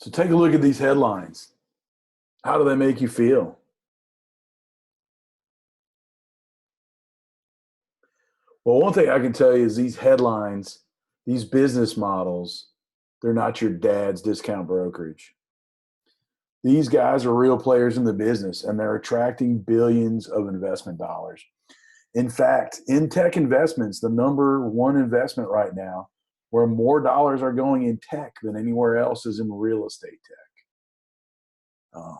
So take a look at these headlines. How do they make you feel? Well, one thing I can tell you is these headlines, these business models, they're not your dad's discount brokerage. These guys are real players in the business and they're attracting billions of investment dollars. In fact, in tech investments, the number one investment right now where more dollars are going in tech than anywhere else is in real estate tech.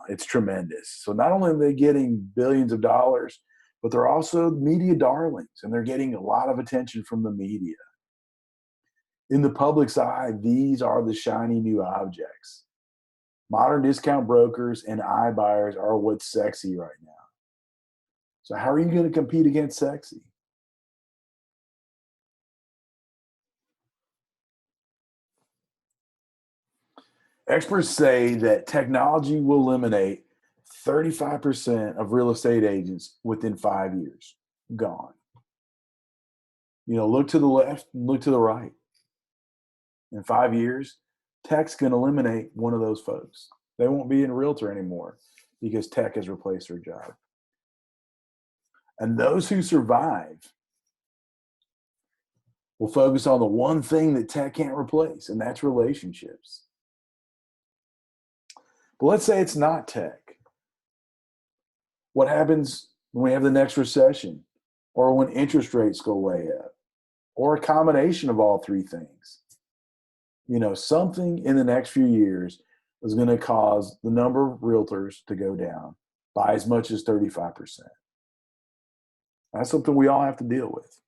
It's tremendous. So not only are they getting billions of dollars, but they're also media darlings and they're getting a lot of attention from the media. In the public's eye, these are the shiny new objects. Modern discount brokers and iBuyers are what's sexy right now. So how are you going to compete against sexy? Experts say that technology will eliminate 35% of real estate agents within 5 years. Gone. Look to the left, look to the right. In 5 years, tech's going to eliminate one of those folks. They won't be in realtor anymore because tech has replaced their job. And those who survive will focus on the one thing that tech can't replace, and that's relationships. But let's say it's not tech. What happens when we have the next recession, or when interest rates go way up, or a combination of all three things? Something in the next few years is going to cause the number of realtors to go down by as much as 35%. That's something we all have to deal with.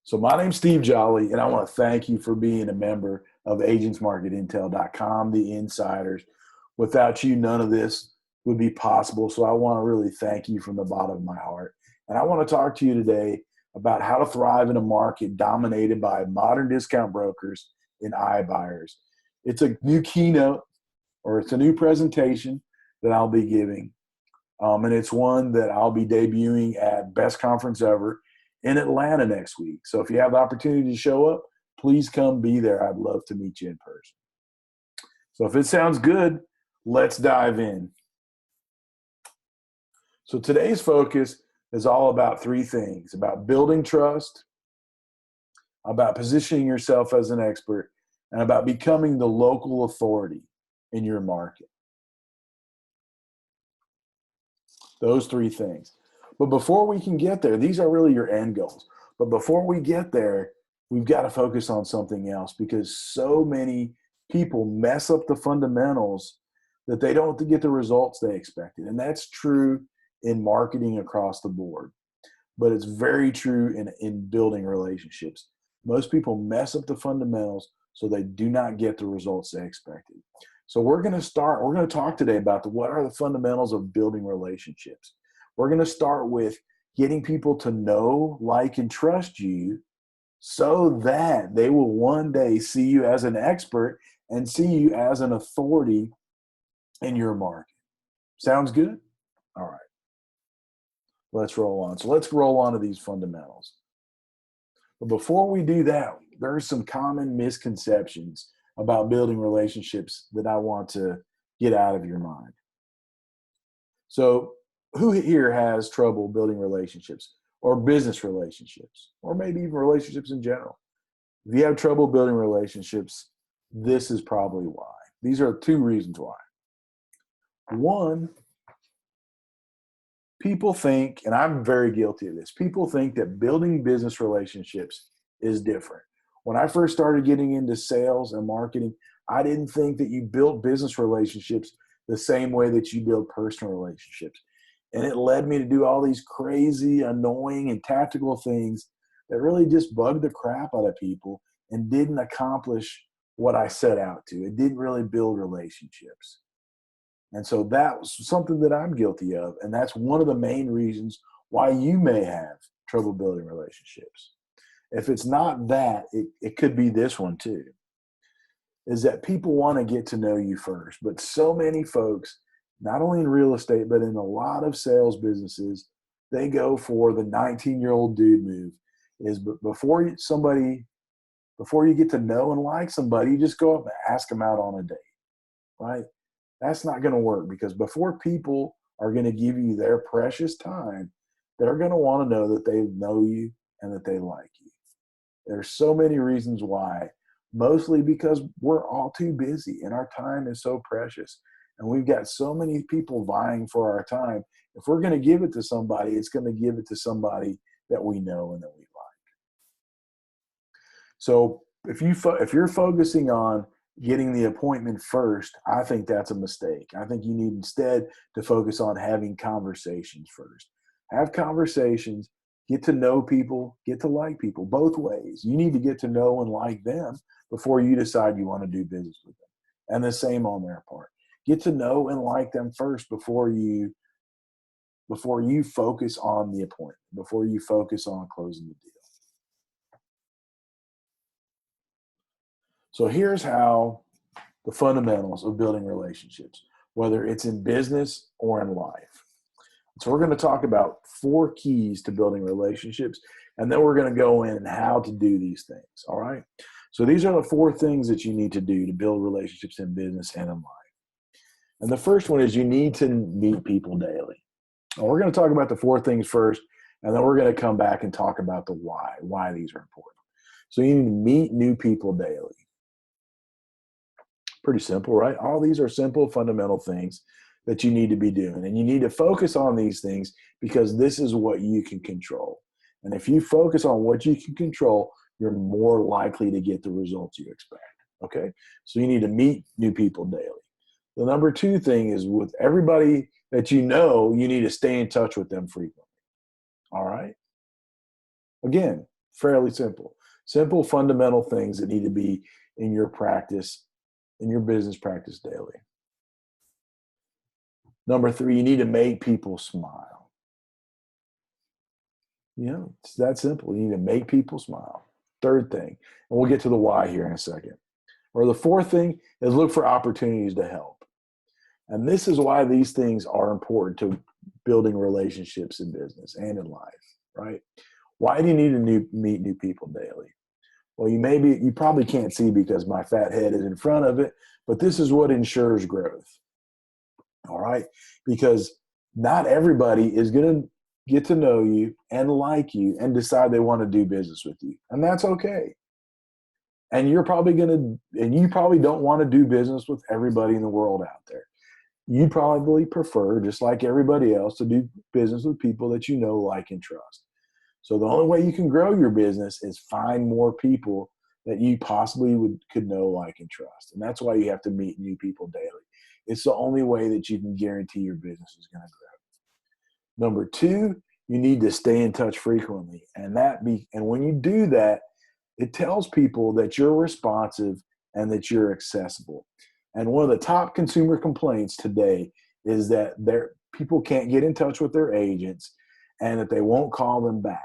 So my name's Steve Jolly, and I want to thank you for being a member of agentsmarketintel.com, the insiders. Without you, none of this would be possible. So I want to really thank you from the bottom of my heart. And I want to talk to you today about how to thrive in a market dominated by modern discount brokers and iBuyers. It's a new keynote, or it's a new presentation that I'll be giving. And it's one that I'll be debuting at Best Conference Ever in Atlanta next week. So if you have the opportunity to show up, please come be there. I'd love to meet you in person. So if it sounds good, let's dive in. So today's focus is all about three things: about building trust, about positioning yourself as an expert, and about becoming the local authority in your market. Those three things. But before we can get there, these are really your end goals. But before we get there, we've got to focus on something else, because so many people mess up the fundamentals that they don't get the results they expected. And that's true in marketing across the board. But it's very true in building relationships. Most people mess up the fundamentals so they do not get the results they expected. So we're going to talk today about what are the fundamentals of building relationships. We're going to start with getting people to know, like, and trust you so that they will one day see you as an expert and see you as an authority in your market. Sounds good? All right. Let's roll on. So let's roll on to these fundamentals. But before we do that, there are some common misconceptions about building relationships that I want to get out of your mind. So who here has trouble building relationships, or business relationships, or maybe even relationships in general? If you have trouble building relationships, this is probably why. These are two reasons why. One, people think, and I'm very guilty of this, people think that building business relationships is different. When I first started getting into sales and marketing, I didn't think that you built business relationships the same way that you build personal relationships. And it led me to do all these crazy, annoying, and tactical things that really just bugged the crap out of people and didn't accomplish what I set out to. It didn't really build relationships. And so that was something that I'm guilty of. And that's one of the main reasons why you may have trouble building relationships. If it's not that, it could be this one too, is that people want to get to know you first. But so many folks, not only in real estate, but in a lot of sales businesses, they go for the 19-year-old dude move. Is before somebody Before you get to know and like somebody, you just go up and ask them out on a date, right? That's not going to work, because before people are going to give you their precious time, they're going to want to know that they know you and that they like you. There's so many reasons why, mostly because we're all too busy and our time is so precious. And we've got so many people vying for our time. If we're going to give it to somebody, it's going to give it to somebody that we know and that we like. So if you're focusing on getting the appointment first, I think that's a mistake. I think you need instead to focus on having conversations first. Have conversations, get to know people, get to like people, both ways. You need to get to know and like them before you decide you want to do business with them. And the same on their part. Get to know and like them first before you focus on the appointment, before you focus on closing the deal. So here's how the fundamentals of building relationships, whether it's in business or in life. So we're going to talk about 4 keys to building relationships, and then we're going to go in how to do these things. All right. So these are the 4 things that you need to do to build relationships in business and in life. And the first one is you need to meet people daily. Now, we're going to talk about the 4 things first, and then we're going to come back and talk about the why these are important. So you need to meet new people daily. Pretty simple, right? All these are simple, fundamental things that you need to be doing. And you need to focus on these things because this is what you can control. And if you focus on what you can control, you're more likely to get the results you expect. Okay? So you need to meet new people daily. The number 2 thing is, with everybody that you know, you need to stay in touch with them frequently. All right? Again, fairly simple. Simple, fundamental things that need to be in your practice, in your business practice daily. Number 3, you need to make people smile. It's that simple. You need to make people smile. 3rd thing, and we'll get to the why here in a second. Or the 4th thing is look for opportunities to help. And this is why these things are important to building relationships in business and in life, right? Why do you need to meet new people daily? Well, you probably can't see because my fat head is in front of it, but this is what ensures growth. All right? Because not everybody is going to get to know you and like you and decide they want to do business with you. And that's okay. And you probably don't want to do business with everybody in the world out there. You probably prefer, just like everybody else, to do business with people that you know, like, and trust. So the only way you can grow your business is find more people that you possibly could know, like, and trust. And that's why you have to meet new people daily. It's the only way that you can guarantee your business is going to grow. Number 2, you need to stay in touch frequently. And when you do that, it tells people that you're responsive and that you're accessible. And one of the top consumer complaints today is that people can't get in touch with their agents and that they won't call them back.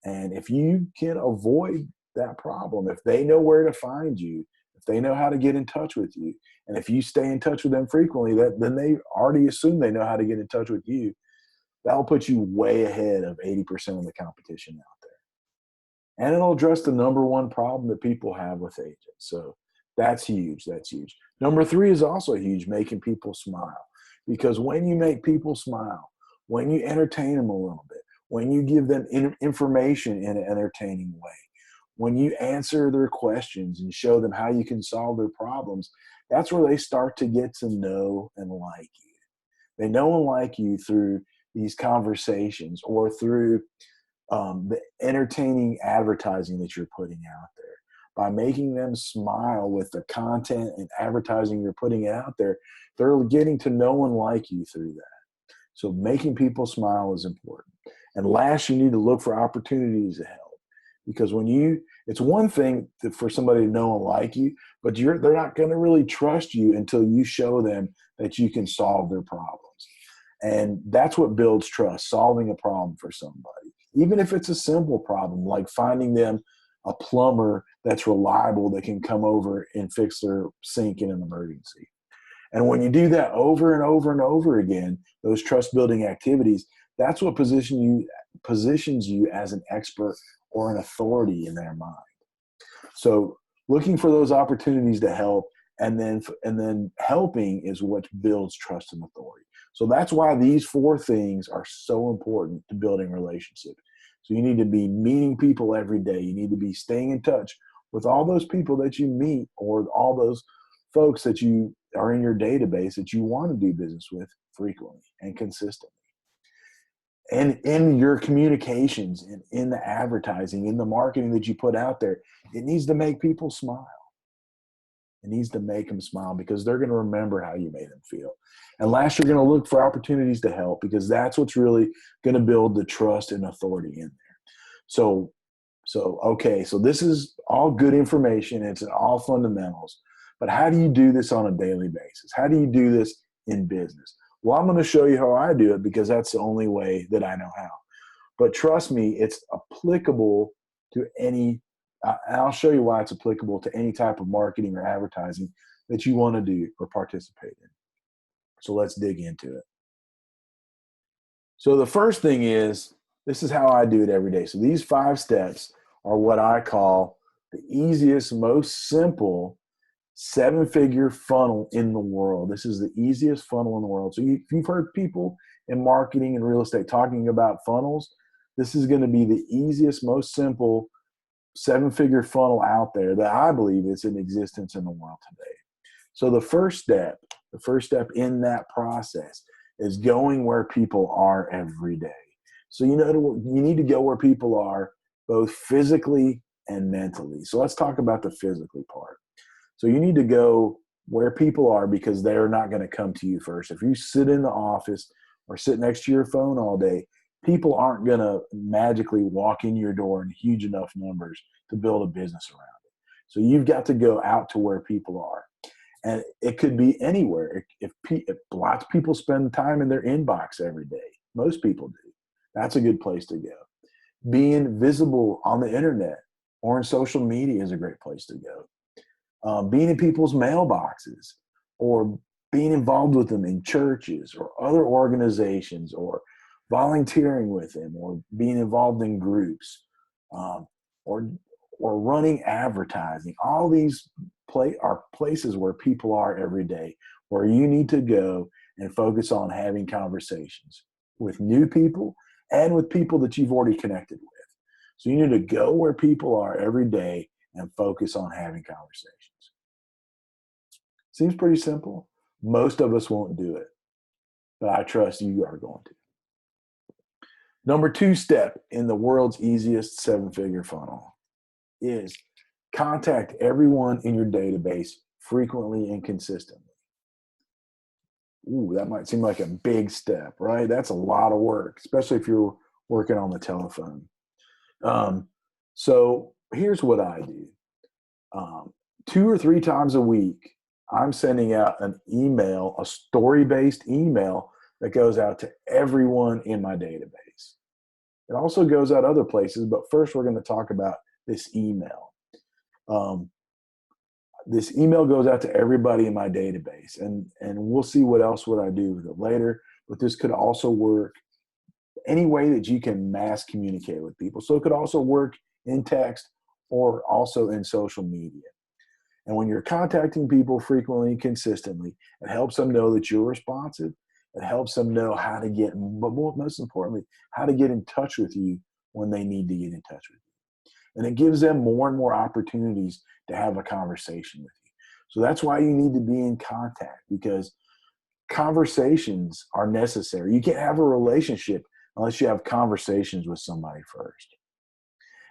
And if you can avoid that problem, if they know where to find you, if they know how to get in touch with you, and if you stay in touch with them frequently, then they already assume they know how to get in touch with you. That'll put you way ahead of 80% of the competition out there. And it'll address the number 1 problem that people have with agents. So that's huge. That's huge. Number 3 is also huge, making people smile. Because when you make people smile, when you entertain them a little bit, when you give them information in an entertaining way, when you answer their questions and show them how you can solve their problems, that's where they start to get to know and like you. They know and like you through these conversations or through the entertaining advertising that you're putting out there. By making them smile with the content and advertising you're putting out there, they're getting to know and like you through that. So making people smile is important. And last, you need to look for opportunities to help. Because it's one thing for somebody to know and like you, but they're not going to really trust you until you show them that you can solve their problems. And that's what builds trust, solving a problem for somebody. Even if it's a simple problem, like finding them a plumber that's reliable that can come over and fix their sink in an emergency. And when you do that over and over and over again, those trust-building activities, that's what positions you as an expert or an authority in their mind. So looking for those opportunities to help, and then helping is what builds trust and authority. So that's why these four things are so important to building relationships. So you need to be meeting people every day. You need to be staying in touch with all those people that you meet, or all those folks that you are in your database that you want to do business with frequently and consistently. And in your communications and in the advertising, in the marketing that you put out there, it needs to make people smile. It needs to make them smile, because they're going to remember how you made them feel. And last, you're going to look for opportunities to help, because that's what's really going to build the trust and authority in there. So okay, so this is all good information. It's all fundamentals. But how do you do this on a daily basis? How do you do this in business? Well, I'm going to show you how I do it, because that's the only way that I know how. But trust me, it's applicable to any, I'll show you why it's applicable to any type of marketing or advertising that you want to do or participate in. So let's dig into it. So the first thing is, this is how I do it every day. So these 5 steps are what I call the easiest, most simple 7-figure funnel in the world. This is the easiest funnel in the world. So if you've heard people in marketing and real estate talking about funnels, this is going to be the easiest, most simple 7-figure funnel out there that I believe is in existence in the world today. So the first step in that process is going where people are every day. So you need to go where people are, both physically and mentally. So let's talk about the physically part. So you need to go where people are, because they're not going to come to you first. If you sit in the office or sit next to your phone all day, people aren't going to magically walk in your door in huge enough numbers to build a business around it. So you've got to go out to where people are. And it could be anywhere. If lots of people spend time in their inbox every day, most people do, that's a good place to go. Being visible on the internet or in social media is a great place to go. Being in people's mailboxes, or being involved with them in churches or other organizations, or volunteering with them, or being involved in groups, or running advertising. All these are places where people are every day, where you need to go and focus on having conversations with new people and with people that you've already connected with. So you need to go where people are every day and focus on having conversations. Seems pretty simple. Most of us won't do it, but I trust you are going to. Number 2 step in the world's easiest 7-figure funnel is contact everyone in your database frequently and consistently. Ooh, that might seem like a big step, right? That's a lot of work, especially if you're working on the telephone. So here's what I do. 2 or 3 times a week, I'm sending out an email, a story-based email that goes out to everyone in my database. It also goes out other places, but first we're going to talk about this email. This email goes out to everybody in my database, and we'll see what else would I do with it later, but this could also work any way that you can mass communicate with people. So it could also work in text or also in social media. And when you're contacting people frequently and consistently, it helps them know that you're responsive. It helps them know how to get, but most importantly, how to get in touch with you when they need to get in touch with you. And it gives them more and more opportunities to have a conversation with you. So that's why you need to be in contact, because conversations are necessary. You can't have a relationship unless you have conversations with somebody first.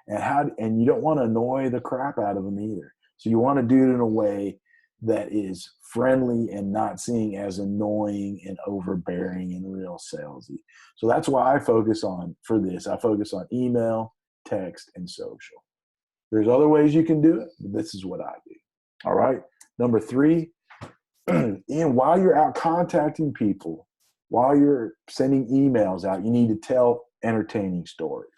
And you don't want to annoy the crap out of them either. So you want to do it in a way that is friendly and not seen as annoying and overbearing and real salesy. So that's why I focus on, for this, I focus on email, text, and social. There's other ways you can do it, but this is what I do. All right. Number 3, and while you're out contacting people, while you're sending emails out, you need to tell entertaining stories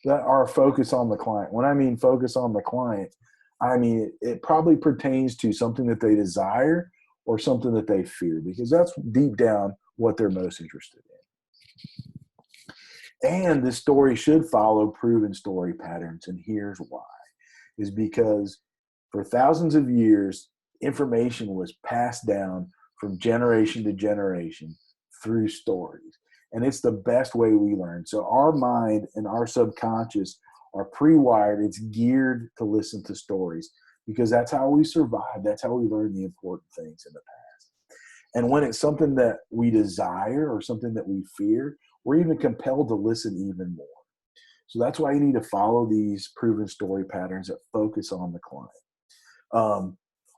that are focused on the client. When I mean focus on the client, I mean it probably pertains to something that they desire or something that they fear, because that's deep down what they're most interested in. And this story should follow proven story patterns, and here's why. is because for thousands of years, information was passed down from generation to generation through stories. And it's the best way we learn. So our mind and our subconscious are pre-wired. It's geared to listen to stories because that's how we survive. That's how we learn the important things in the past. And when it's something that we desire or something that we fear, we're even compelled to listen even more. So that's why you need to follow these proven story patterns that focus on the client.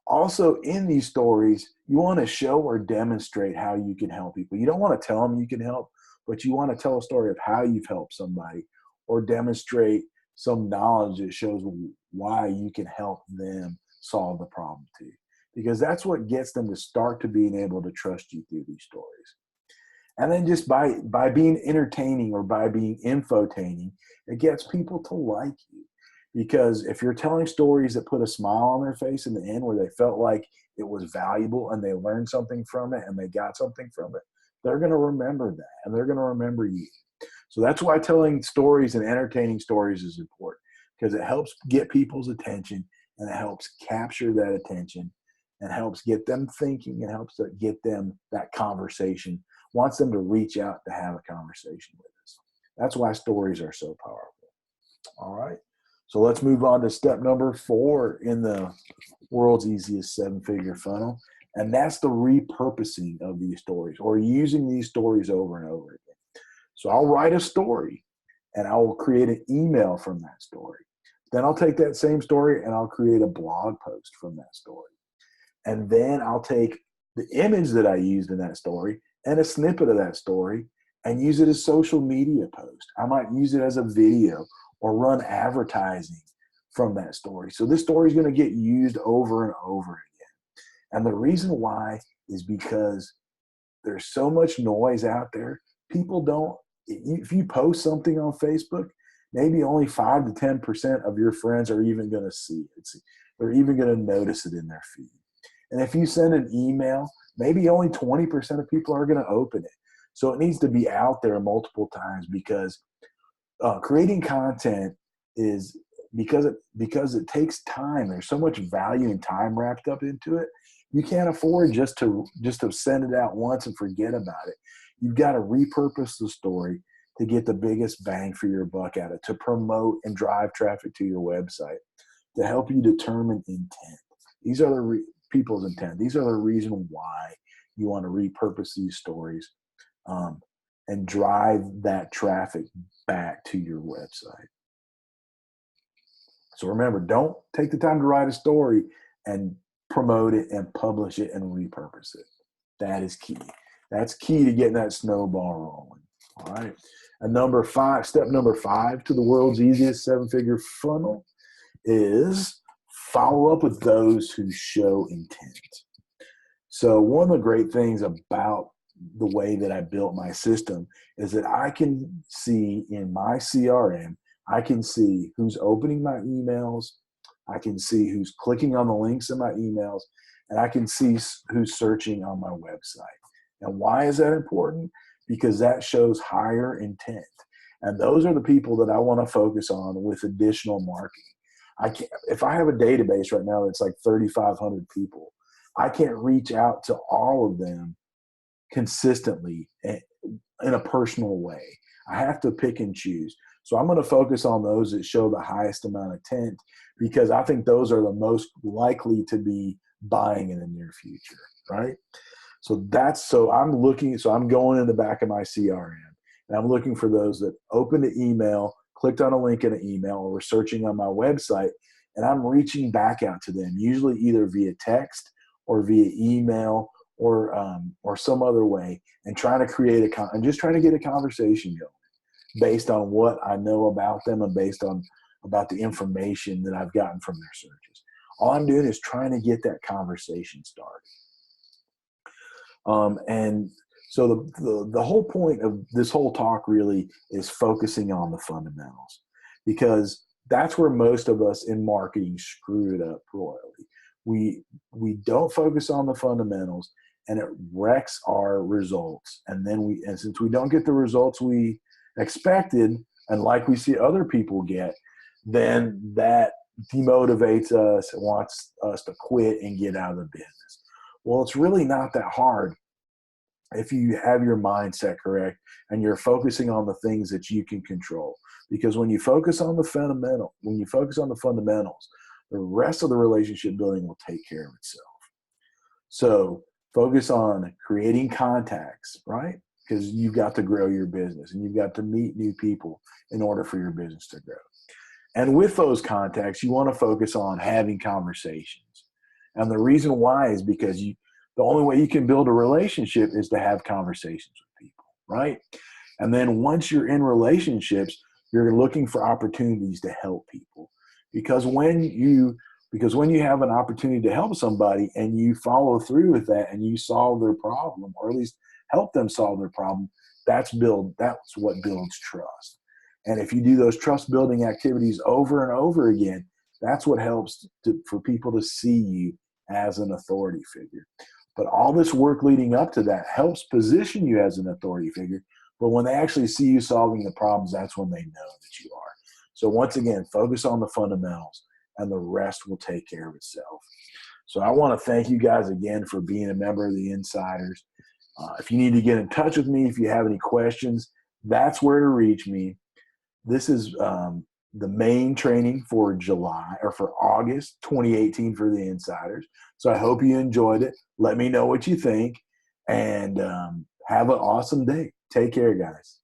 Also, in these stories, you want to show or demonstrate how you can help people. You don't want to tell them you can help, but you want to tell a story of how you've helped somebody or demonstrate some knowledge that shows why you can help them solve the problem too. Because that's what gets them to start to being able to trust you through these stories. And then just by being entertaining or by being infotaining, it gets people to like you. Because if you're telling stories that put a smile on their face in the end where they felt like it was valuable and they learned something from it and they got something from it, they're going to remember that and they're going to remember you. So that's why telling stories and entertaining stories is important, because it helps get people's attention and it helps capture that attention and helps get them thinking and helps to get them that conversation, wants them to reach out to have a conversation with us. That's why stories are so powerful. All right. So let's move on to step number 4 in the world's easiest 7-figure funnel. And that's the repurposing of these stories or using these stories over and over again. So I'll write a story and I will create an email from that story. Then I'll take that same story and I'll create a blog post from that story. And then I'll take the image that I used in that story and a snippet of that story and use it as social media post. I might use it as a video or run advertising from that story. So this story is going to get used over and over again. And the reason why is because there's so much noise out there. People don't, if you post something on Facebook, maybe only 5 to 10% of your friends are even going to see it. They're even going to notice it in their feed. And if you send an email, maybe only 20% of people are going to open it. So it needs to be out there multiple times because creating content is because it takes time. There's so much value and time wrapped up into it. You can't afford just to send it out once and forget about it. You've got to repurpose the story to get the biggest bang for your buck at it, to promote and drive traffic to your website, to help you determine intent. These are the people's intent. These are the reason why you want to repurpose these stories and drive that traffic back to your website. So remember, don't take the time to write a story and promote it and publish it and repurpose it. That is key. That's key to getting that snowball rolling. All right. And step number 5 to the world's easiest 7-figure funnel is follow up with those who show intent. So one of the great things about the way that I built my system is that I can see in my CRM, I can see who's opening my emails, I can see who's clicking on the links in my emails, and I can see who's searching on my website. And why is that important? Because that shows higher intent. And those are the people that I want to focus on with additional marketing. If I have a database right now that's like 3,500 people, I can't reach out to all of them consistently in a personal way. I have to pick and choose. So I'm going to focus on those that show the highest amount of intent because I think those are the most likely to be buying in the near future, right? So I'm going in the back of my CRM and I'm looking for those that opened the email, clicked on a link in an email, or were searching on my website, and I'm reaching back out to them, usually either via text or via email or some other way, and trying to get a conversation going based on what I know about them and based on about the information that I've gotten from their searches. All I'm doing is trying to get that conversation started. And so the whole point of this whole talk really is focusing on the fundamentals, because that's where most of us in marketing screw it up royally. We don't focus on the fundamentals, and it wrecks our results. And since we don't get the results we expected, and like we see other people get, then that demotivates us and wants us to quit and get out of the business. Well, it's really not that hard if you have your mindset correct and you're focusing on the things that you can control. Because when you focus on the fundamentals, the rest of the relationship building will take care of itself. So focus on creating contacts, right? Because you've got to grow your business and you've got to meet new people in order for your business to grow. And with those contacts, you want to focus on having conversations. And the reason why is because the only way you can build a relationship is to have conversations with people, right? And then once you're in relationships, you're looking for opportunities to help people. Because when you have an opportunity to help somebody and you follow through with that and you solve their problem, or at least help them solve their problem, that's what builds trust. And if you do those trust building activities over and over again, that's what helps for people to see you as an authority figure. But all this work leading up to that helps position you as an authority figure. But when they actually see you solving the problems, that's when they know that you are. So once again, focus on the fundamentals and the rest will take care of itself. So I want to thank you guys again for being a member of the Insiders. If you need to get in touch with me, if you have any questions, that's where to reach me. This is the main training for August 2018 for the Insiders. So I hope you enjoyed it. Let me know what you think and have an awesome day. Take care, guys.